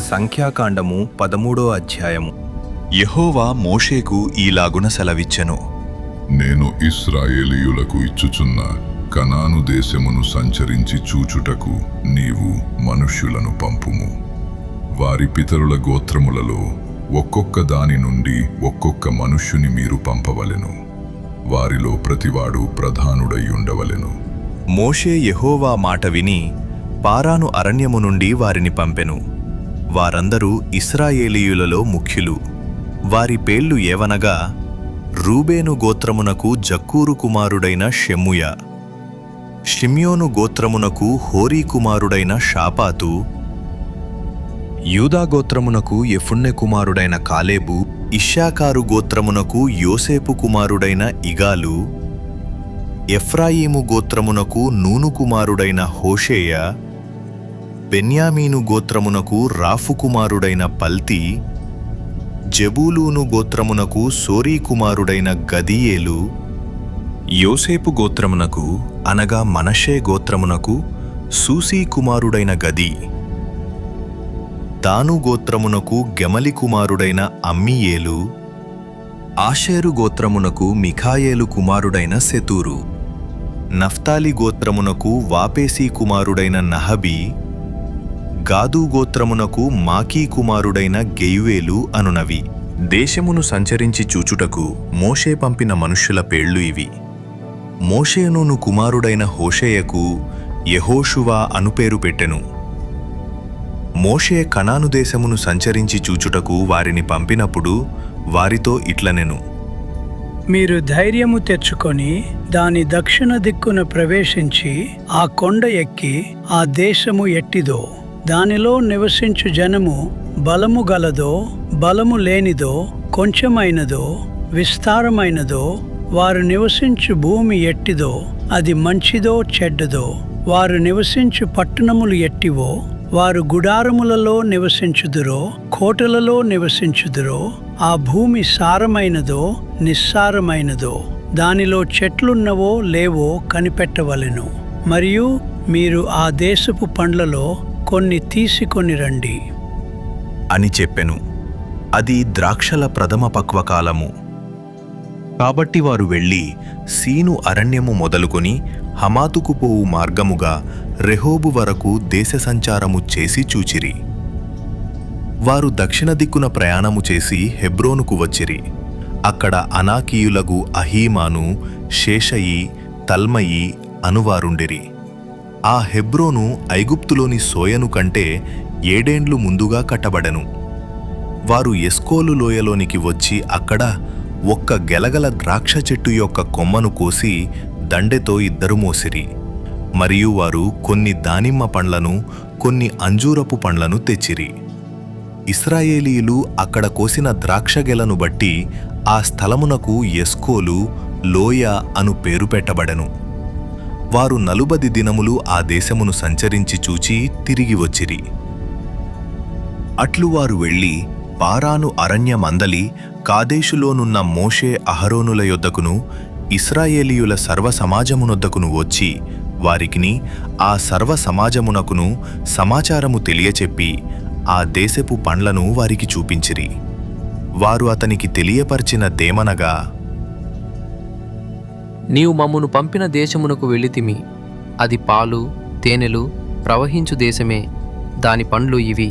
సంఖ్యాకాండము 13వ అధ్యాయము. యెహోవా మోషేకు ఈలాగున సెలవిచ్చెను. నేను ఇశ్రాయేలీయులకు ఇచ్చుచున్న కనాను దేశమును సంచరించి చూచుటకు నీవు మనుష్యులను పంపుము. వారి పితరుల గోత్రములలో ఒక్కొక్క దాని నుండి ఒక్కొక్క మనుష్యుని మీరు పంపవలెను. వారిలో ప్రతివాడు ప్రధానుడై ఉండవలెను. మోషే యెహోవా మాట విని పారాను అరణ్యము నుండి వారిని పంపెను. వారందరూ ఇశ్రాయేలీయులలో ముఖ్యులు. వారి పేర్లు ఏవనగా, రూబేను గోత్రమునకు జక్కూరు కుమారుడైన షెమ్ముయ, షిమ్యోను గోత్రమునకు హోరీ కుమారుడైన షాపాతు, యూదా గోత్రమునకు యెఫున్నె కుమారుడైన కాలేబు, ఇశ్శాకారు గోత్రమునకు యోసేపు కుమారుడైన ఇగాలు, ఎఫ్రాయిము గోత్రమునకు నూను కుమారుడైన హోషేయ, బెన్యామీను గోత్రమునకు రాఫు కుమారుడైన పల్తి, జెబూలూను గోత్రమునకు సోరీ కుమారుడైన గదీయేలు, యోసేపు గోత్రమునకు అనగా మనష్షే గోత్రమునకు సూసీ కుమారుడైన గదీ, దాను గోత్రమునకు గెమలి కుమారుడైన అమ్మీయేలు, ఆషేరు గోత్రమునకు మిఖాయేలు కుమారుడైన సెతూరు, నఫ్తాలి గోత్రమునకు వాపేసీ కుమారుడైన నహబీ, గాదు గోత్రమునకు మాకీ కుమారుడైన గెయువేలు అనునవి. దేశమును సంచరించి చూచుటకు మోషే పంపిన మనుష్యుల పేర్లు ఇవి. మోషేను కుమారుడైన హోషేయకు యెహోషువ అను పేరు పెట్టెను. మోషే కనాను దేశమును సంచరించి చూచుటకు వారిని పంపినప్పుడు వారితో ఇట్లనెను. మీరు ధైర్యము తెచ్చుకొని దాని దక్షిణ దిక్కున ప్రవేశించి ఆ కొండ ఎక్కి ఆ దేశము ఎట్టిదో, దానిలో నివసించు జనము బలము గలదో బలము లేనిదో, కొంచెమైనదో విస్తారమైనదో, వారు నివసించు భూమి ఎట్టిదో, అది మంచిదో చెడ్డదో, వారు నివసించు పట్టణములు ఎట్టివో, వారు గుడారములలో నివసించుదురో కోటలలో నివసించుదురో, ఆ భూమి సారమైనదో నిస్సారమైనదో, దానిలో చెట్లున్నవో లేవో కనిపెట్టవలెను. మరియు మీరు ఆ దేశపు పండ్లలో కొన్ని తీసుకొని రండి అని చెప్పెను. అది ద్రాక్షల ప్రథమ పక్వకాలము. కాబట్టి వారు వెళ్ళి సీను అరణ్యము మొదలుకొని హమాతుకు పోవు మార్గముగా రెహోబు వరకు దేశ సంచారము చేసి చూచిరి. వారు దక్షిణ దిక్కున ప్రయాణము చేసి హెబ్రోనుకు వచ్చిరి. అక్కడ అనాకీయులగు అహీమాను, షేషయి, తల్మయి అనువారుండిరి. ఆ హెబ్రోను ఐగుప్తులోని సోయను కంటే 7 ఏండ్లు ముందుగా కట్టబడెను. వారు ఎస్కోలు లోయలోనికి వచ్చి అక్కడ ఒక్క గెలగల ద్రాక్ష చెట్టు యొక్క కొమ్మను కోసి దండెతో 2 మోసిరి. మరియు వారు కొన్ని దానిమ్మ పండ్లను కొన్ని అంజూరపు పండ్లను తెచ్చిరి. ఇశ్రాయేలీయులు అక్కడ కోసిన ద్రాక్ష గెలను బట్టి ఆ స్థలమునకు ఎస్కోలు లోయ అను పేరు పెట్టబడెను. వారు 40 దినములు ఆ దేశమును సంచరించి చూచి తిరిగి వచ్చిరి. అట్లు వారు వెళ్ళి పారాను అరణ్య మందలి కాదేశులోనున్న మోషే అహరోనుల యొద్దకును ఇశ్రాయేలీయుల సర్వసమాజమునొద్దకును వచ్చి వారికిని ఆ సర్వసమాజమునకును సమాచారము తెలియచెప్పి ఆ దేశపు పండ్లను వారికి చూపించిరి. వారు అతనికి తెలియపర్చిన దేమనగా, నీవు మమ్మును పంపిన దేశమునకు వెళ్ళితిమి. అది పాలు తేనెలు ప్రవహించు దేశమే. దాని పండ్లు ఇవి.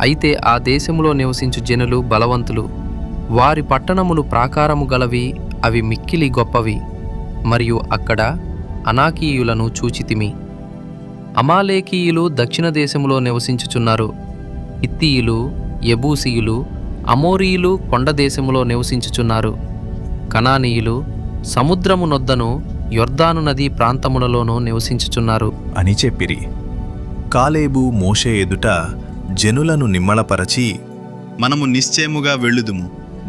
అయితే ఆ దేశములో నివసించు జనులు బలవంతులు. వారి పట్టణములు ప్రాకారము గలవి, అవి మిక్కిలి గొప్పవి. మరియు అక్కడ అనాకీయులను చూచితిమి. అమాలేకీయులు దక్షిణ దేశములో నివసించుచున్నారు. హిత్తీయులు, యెబూసీయులు, అమోరీయులు కొండ దేశములో నివసించుచున్నారు. కనానీయులు సముద్రము నొద్దను యొర్దాను నదీ ప్రాంతములలోనూ నివసించుచున్నారు అని చెప్పిరి. కాలేబు మోషే ఎదుట జనులను నిమ్మళపరచి, మనము నిశ్చయముగా వెళ్ళుదుము,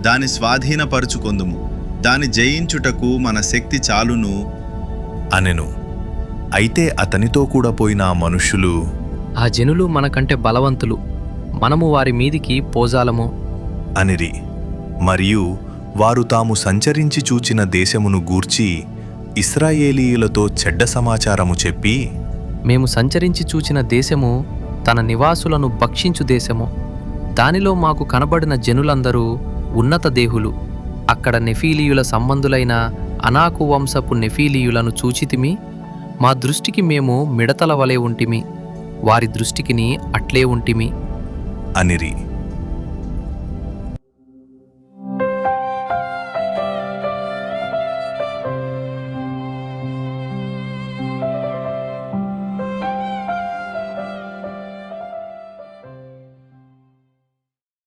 దాని స్వాధీనపరుచుకొందుము, దాని జయించుటకు మన శక్తి చాలును అనెను. అయితే అతనితో కూడా పోయిన ఆ మనుష్యులు, ఆ జనులు మనకంటే బలవంతులు, మనము వారి మీదికి పోజాలము అనిరి. మరియు వారు తాము సంచరించి చూచిన దేశమును గూర్చి ఇశ్రాయేలీయులతో చెడ్డ సమాచారము చెప్పి, మేము సంచరించి చూచిన దేశము తన నివాసులను భక్షించు దేశము. దానిలో మాకు కనబడిన జనులందరూ ఉన్నత దేహులు. అక్కడ నెఫీలీయుల సంబంధులైన అనాకు వంశపు నెఫీలీయులను చూచితిమి. మా దృష్టికి మేము మిడతల వలె ఉంటిమి, వారి దృష్టికిని అట్లే ఉంటిమి అనిరి.